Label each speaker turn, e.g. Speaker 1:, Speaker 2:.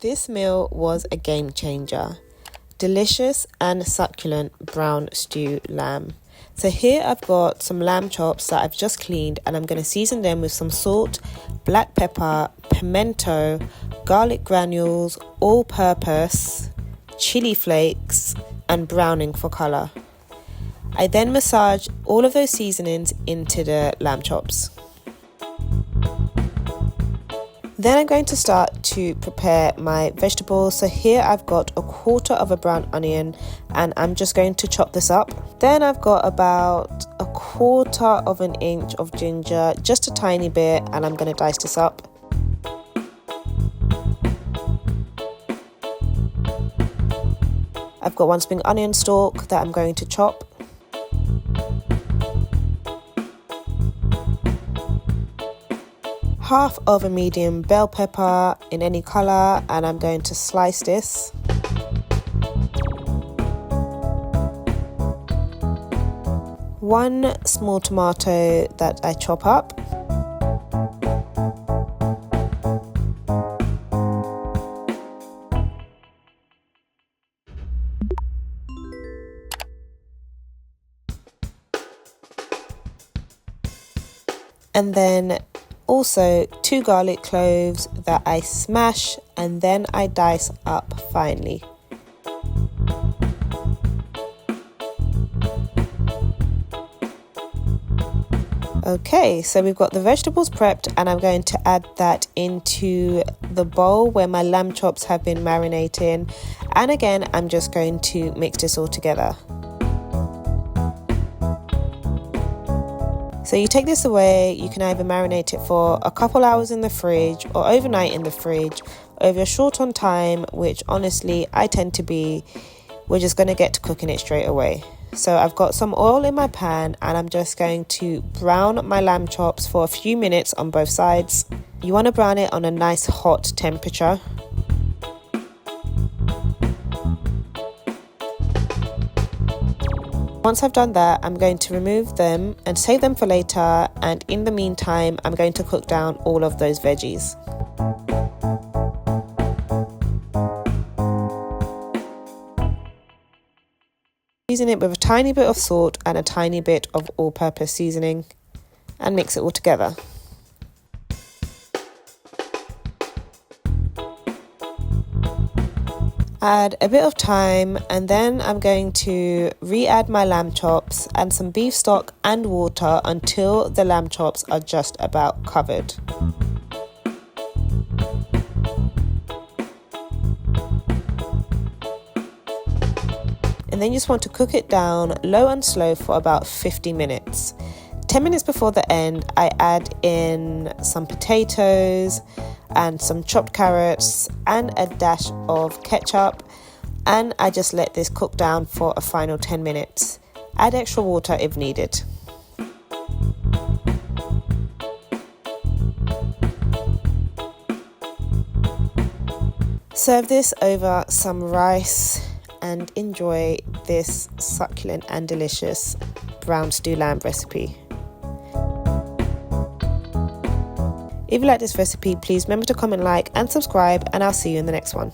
Speaker 1: This meal was a game changer. Delicious and succulent brown stew lamb. So here I've got some lamb chops that I've just cleaned, and I'm going to season them with some salt, black pepper, pimento, garlic granules, all-purpose, chili flakes, and browning for colour. I then massage all of those seasonings into the lamb chops. Then I'm going to start to prepare my vegetables. So here I've got a quarter of a brown onion, and I'm just going to chop this up. Then I've got about a quarter of an inch of ginger, just a tiny bit, and I'm going to dice this up. I've got one spring onion stalk that I'm going to chop. Half of a medium bell pepper in any colour, and I'm going to slice this. One small tomato that I chop up. And then also 2 garlic cloves that I smash and then I dice up finely. Okay, so we've got the vegetables prepped, and I'm going to add that into the bowl where my lamb chops have been marinating. And again, I'm just going to mix this all together. So you take this away, you can either marinate it for a couple hours in the fridge or overnight in the fridge. If you're short on time, which honestly I tend to be, we're just going to get to cooking it straight away. So I've got some oil in my pan, and I'm just going to brown my lamb chops for a few minutes on both sides. You want to brown it on a nice hot temperature. Once I've done that, I'm going to remove them and save them for later, and in the meantime, I'm going to cook down all of those veggies. Season it with a tiny bit of salt and a tiny bit of all-purpose seasoning, and mix it all together. Add a bit of thyme, and then I'm going to re-add my lamb chops and some beef stock and water until the lamb chops are just about covered. And then you just want to cook it down low and slow for about 50 minutes. 10 minutes before the end, I add in some potatoes and some chopped carrots and a dash of ketchup, and I just let this cook down for a final 10 minutes. Add extra water if needed. Serve this over some rice and enjoy this succulent and delicious brown stew lamb recipe. If you like this recipe, please remember to comment, like and subscribe, and I'll see you in the next one.